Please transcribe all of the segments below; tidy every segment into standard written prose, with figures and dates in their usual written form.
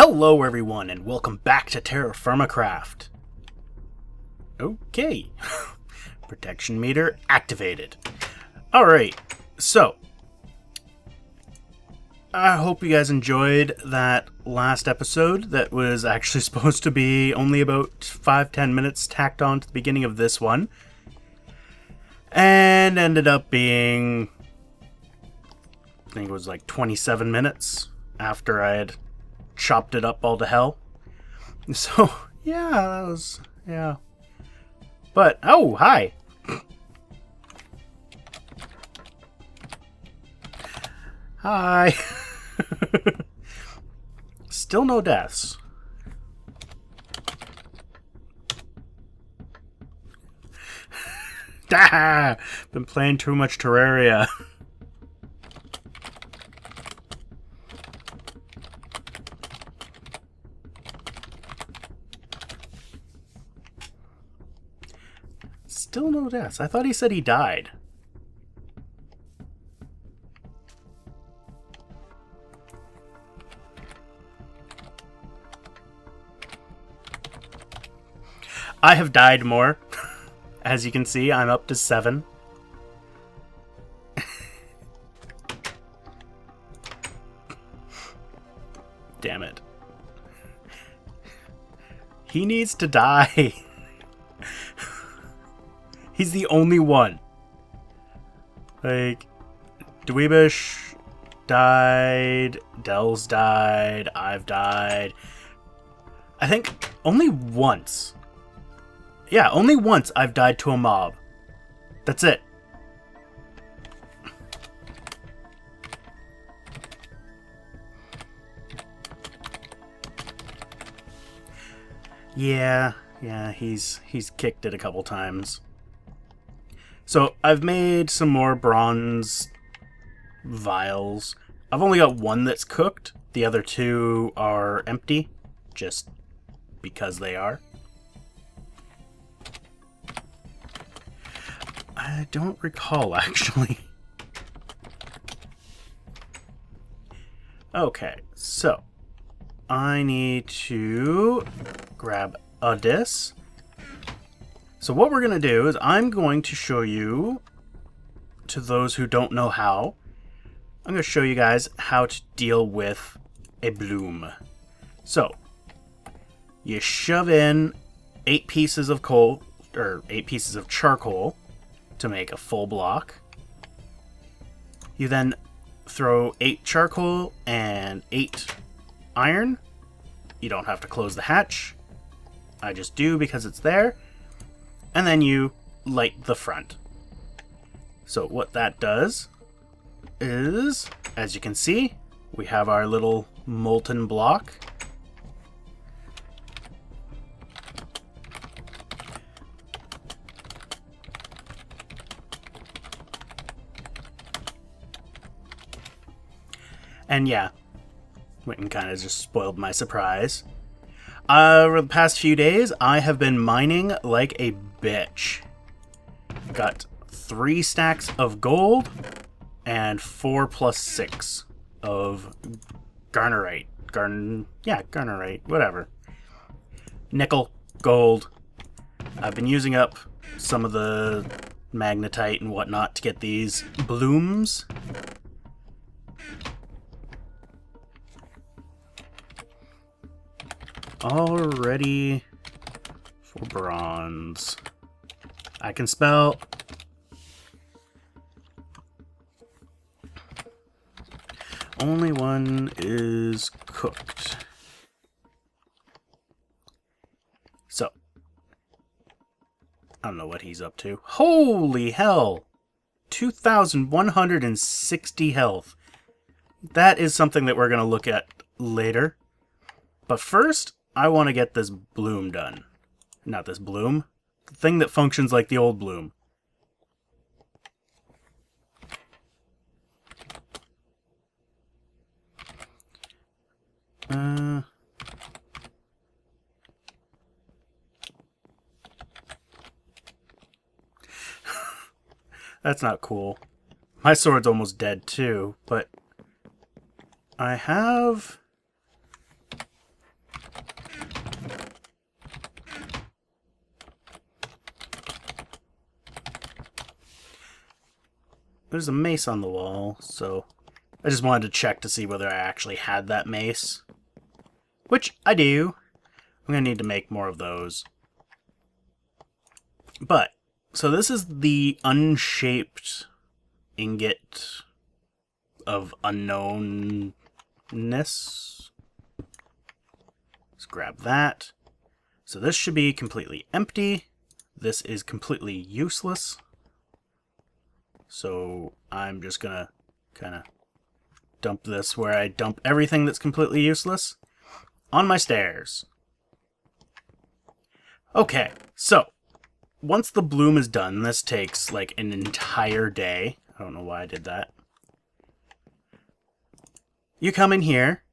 Hello everyone and welcome back to TerraFirmaCraft. Okay, protection meter activated. Alright, so I hope you guys enjoyed that last episode that was actually supposed to be only about 5-10 minutes tacked on to the beginning of this one. And ended up being, I think it was like 27 minutes after I had chopped it up all to hell. So, yeah, that was, yeah. But, oh, hi! Hi! Still no deaths. Been playing too much Terraria. Still no deaths. I thought he said he died. I have died more. As you can see, I'm up to 7. Damn it. He needs to die. He's the only one. Like, Dweebish died, Dell's died, I've died. I think only once. Yeah, only once I've died to a mob. That's it. Yeah, he's kicked it a couple times. So, I've made some more bronze vials. I've only got one that's cooked. The other 2 are empty, just because they are. I don't recall, actually. Okay, so I need to grab a disc. So what we're going to do is I'm going to show you, to those who don't know how, I'm going to show you guys how to deal with a bloom. So, you shove in 8 pieces of coal, or 8 pieces of charcoal to make a full block. You then throw 8 charcoal and 8 iron. You don't have to close the hatch. I just do because it's there. And then you light the front. So what that does is, as you can see, we have our little molten block. And yeah, Witten kind of just spoiled my surprise. Over the past few days, I have been mining like a bitch. Got 3 stacks of gold and 4 plus 6 of garnerite. Garnerite, whatever. Nickel, gold. I've been using up some of the magnetite and whatnot to get these blooms. All ready for bronze. I can spell. Only one is cooked. So, I don't know what he's up to. Holy hell! 2,160 health. That is something that we're going to look at later. But first, I want to get this bloom done. Not this bloom. The thing that functions like the old bloom. That's not cool. My sword's almost dead too, but I have there's a mace on the wall, so I just wanted to check to see whether I actually had that mace. Which I do. I'm going to need to make more of those. But, so this is the unshaped ingot of unknownness. Let's grab that. So this should be completely empty. This is completely useless. So I'm just going to kind of dump this where I dump everything that's completely useless. On my stairs. Okay, so once the bloom is done, this takes like an entire day. I don't know why I did that. You come in here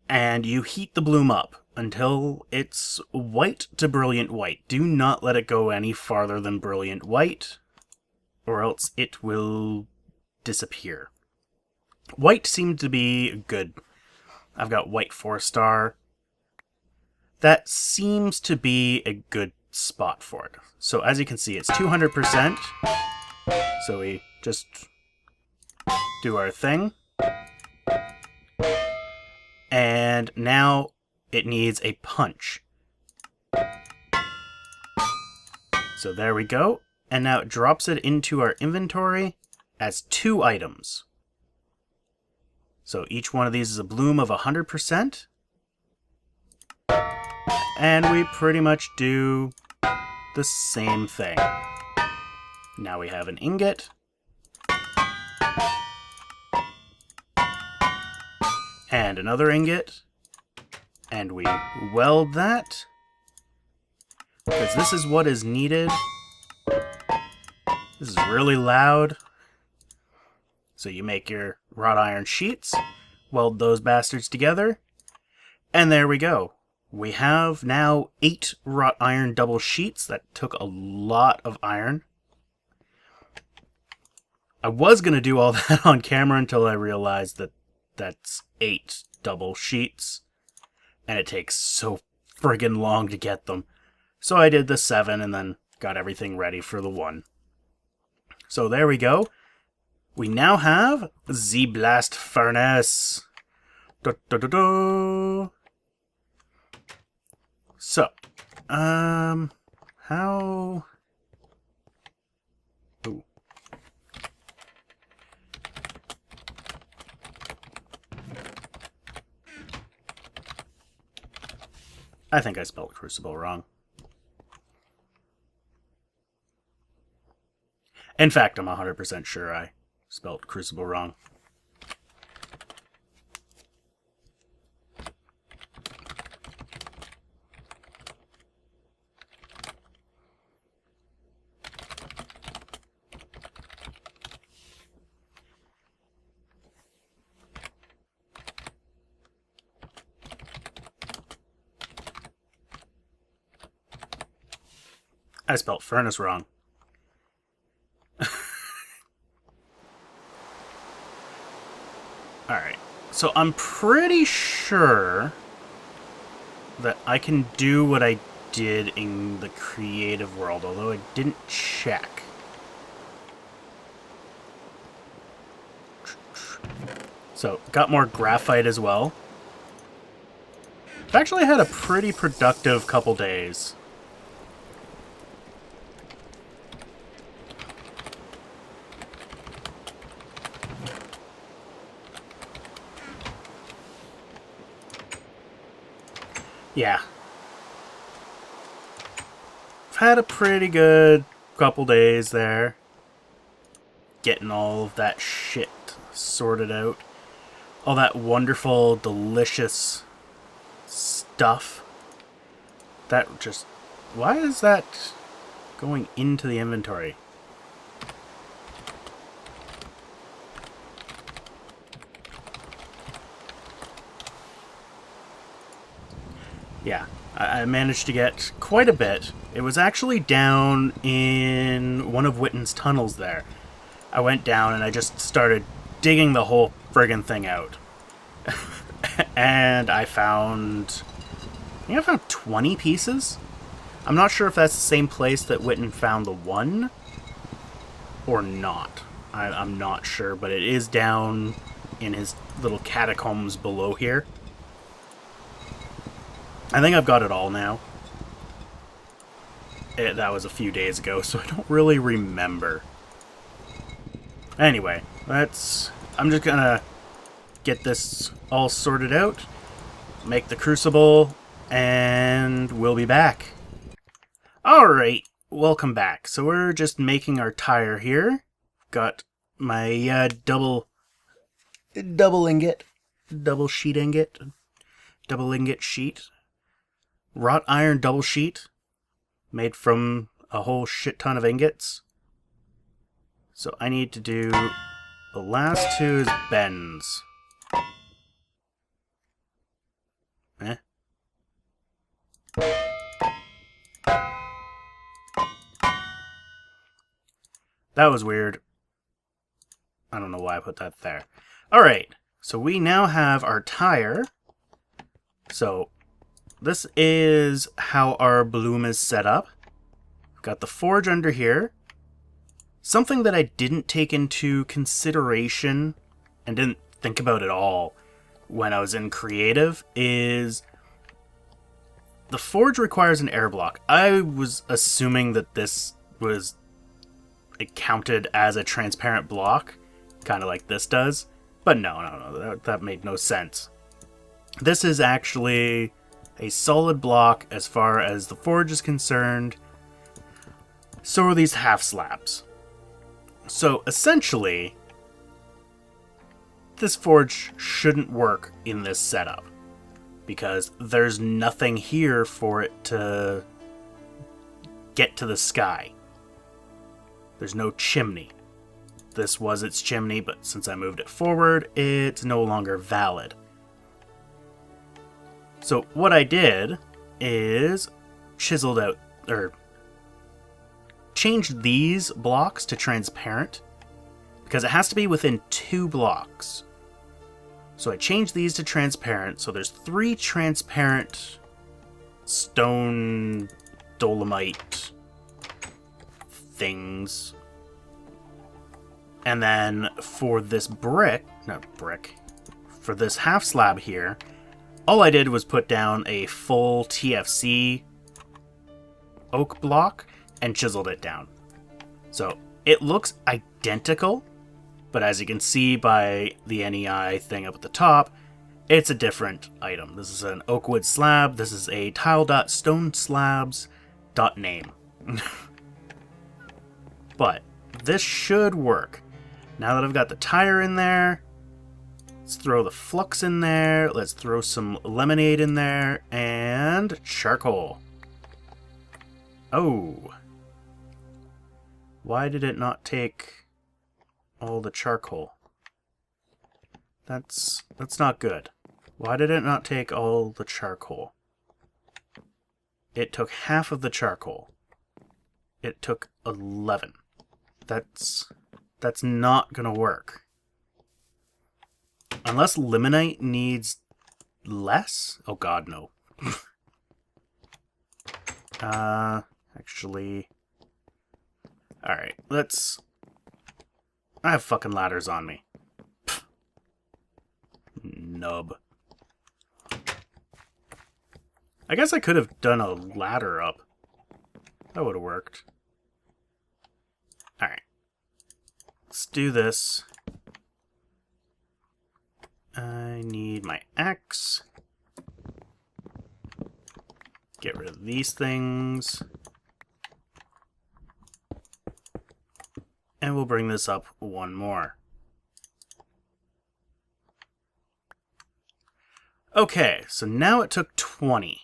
and you heat the bloom up until it's white to brilliant white. Do not let it go any farther than brilliant white, or else it will disappear. White seemed to be good. I've got white 4-star. That seems to be a good spot for it. So as you can see, it's 200%. So we just do our thing. And now it needs a punch. So there we go. And now it drops it into our inventory as 2 items. So each one of these is a bloom of 100%. And we pretty much do the same thing. Now we have an ingot. And another ingot. And we weld that. Because this is what is needed. This is really loud. So you make your wrought iron sheets. Weld those bastards together. And there we go. We have now 8 wrought iron double sheets. That took a lot of iron. I was going to do all that on camera until I realized that that's 8 double sheets. And it takes so friggin' long to get them. So I did the 7 and then got everything ready for the 1. So there we go. We now have the blast furnace. Da, da, da, da. So, how... Ooh. I think I spelled crucible wrong. In fact, I'm 100% sure I spelled crucible wrong. I spelled furnace wrong. Alright, so I'm pretty sure that I can do what I did in the creative world, although I didn't check. So, got more graphite as well. I've actually had a pretty productive couple days. Yeah. I've had a pretty good couple days there. Getting all of that shit sorted out. All that wonderful, delicious stuff. That just... Why is that going into the inventory? Yeah, I managed to get quite a bit. It was actually down in one of Witten's tunnels there. I went down and I just started digging the whole friggin' thing out. And I found 20 pieces? I'm not sure if that's the same place that Witten found the 1 or not. I'm not sure, but it is down in his little catacombs below here. I think I've got it all now. That was a few days ago, so I don't really remember. Anyway, I'm just gonna get this all sorted out, make the crucible, and we'll be back. Alright, welcome back. So we're just making our tire here. Got my double ingot, double ingot sheet, wrought iron double sheet, made from a whole shit ton of ingots. So I need to do the last two is bends. That was weird. I don't know why I put that there. Alright, so we now have our tire. So this is how our bloom is set up. We've got the forge under here. Something that I didn't take into consideration and didn't think about at all when I was in creative is the forge requires an air block. I was assuming that this was counted as a transparent block, kind of like this does, but no, that made no sense. This is actually a solid block as far as the forge is concerned. So are these half slabs. So essentially, this forge shouldn't work in this setup because there's nothing here for it to get to the sky. There's no chimney. This was its chimney, but since I moved it forward, it's no longer valid. So what I did is chiseled out, or changed these blocks to transparent because it has to be within 2 blocks. So I changed these to transparent. So there's 3 transparent stone dolomite things. And then for this for this half slab here, all I did was put down a full TFC oak block and chiseled it down. So it looks identical, but as you can see by the NEI thing up at the top, it's a different item. This is an oak wood slab. This is a tile.stoneslabs.name. But this should work. Now that I've got the tire in there, let's throw the flux in there. Let's throw some lemonade in there and charcoal. Oh. Why did it not take all the charcoal? That's not good. Why did it not take all the charcoal? It took half of the charcoal. It took 11. That's not gonna work. Unless limonite needs less? Oh god, no. Actually... Alright, I have fucking ladders on me. Pfft. Nub. I guess I could have done a ladder up. That would have worked. Alright. Let's do this. I need my axe. Get rid of these things. And we'll bring this up one more. Okay, so now it took 20.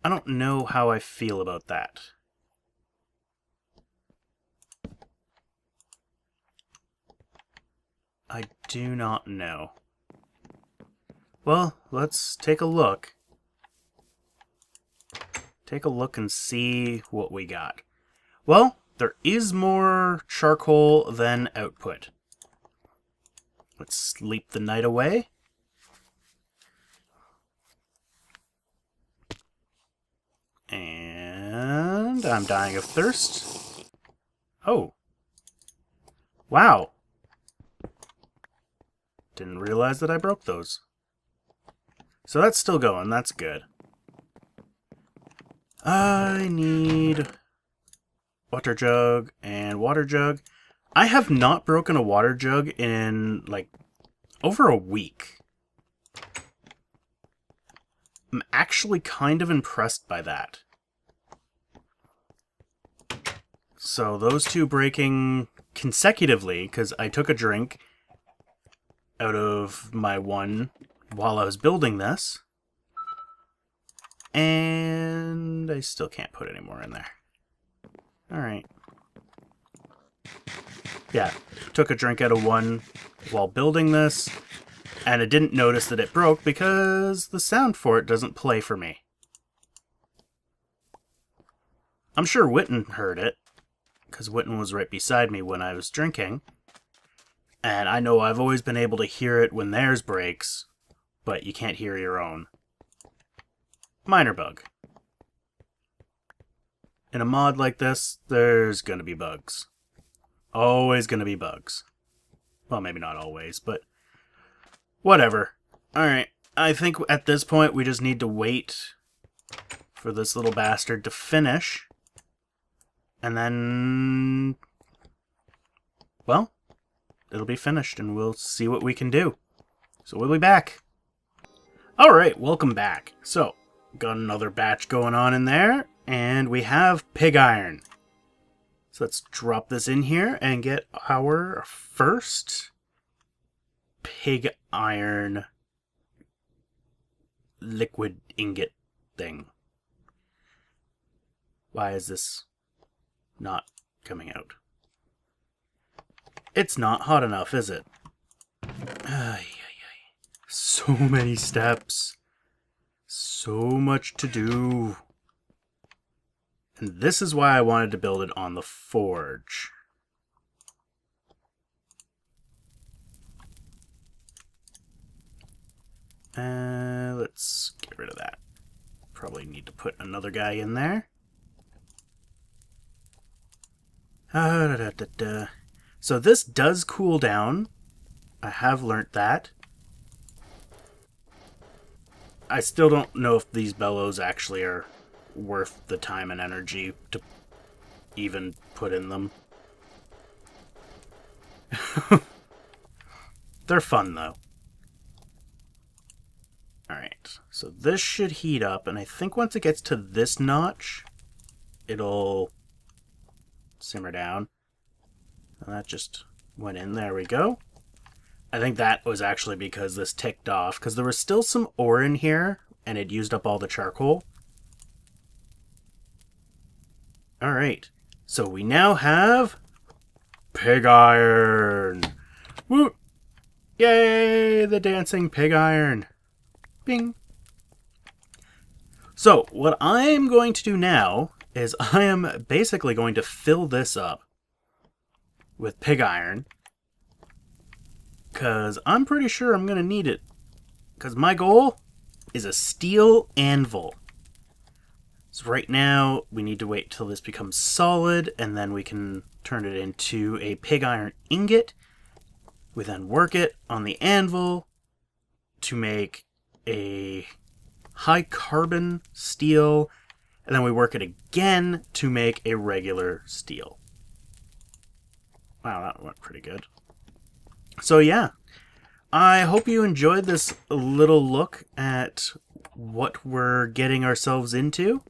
I don't know how I feel about that. I do not know. Well, let's take a look. Take a look and see what we got. Well, there is more charcoal than output. Let's sleep the night away. And And I'm dying of thirst. Oh. Wow. Didn't realize that I broke those. So that's still going. That's good. I need water jug and water jug. I have not broken a water jug in, like, over a week. I'm actually kind of impressed by that. So those two breaking consecutively, because I took a drink out of my one while I was building this. And I still can't put any more in there. Alright. Yeah, took a drink out of one while building this, and I didn't notice that it broke because the sound for it doesn't play for me. I'm sure Witten heard it, because Witten was right beside me when I was drinking. And I know I've always been able to hear it when theirs breaks, but you can't hear your own. Minor bug. In a mod like this, there's gonna be bugs. Always gonna be bugs. Well, maybe not always, but whatever. Alright, I think at this point we just need to wait for this little bastard to finish. And then, well, it'll be finished and we'll see what we can do. So we'll be back. Alright, welcome back. So, got another batch going on in there, and we have pig iron. So let's drop this in here and get our first pig iron liquid ingot thing. Why is this not coming out? It's not hot enough, is it? So many steps. So much to do. And this is why I wanted to build it on the forge. Let's get rid of that. Probably need to put another guy in there. So this does cool down. I have learnt that. I still don't know if these bellows actually are worth the time and energy to even put in them. They're fun, though. Alright, so this should heat up, and I think once it gets to this notch, it'll simmer down. And that just went in. There we go. I think that was actually because this ticked off, because there was still some ore in here, and it used up all the charcoal. Alright, so we now have pig iron. Woo! Yay, the dancing pig iron. Bing. So, what I'm going to do now is I am basically going to fill this up with pig iron, because I'm pretty sure I'm going to need it, because my goal is a steel anvil. So right now, we need to wait till this becomes solid, and then we can turn it into a pig iron ingot. We then work it on the anvil to make a high carbon steel, and then we work it again to make a regular steel. Wow, that went pretty good. So yeah, I hope you enjoyed this little look at what we're getting ourselves into.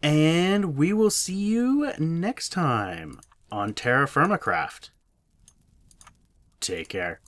And we will see you next time on TerraFirmaCraft. Take care.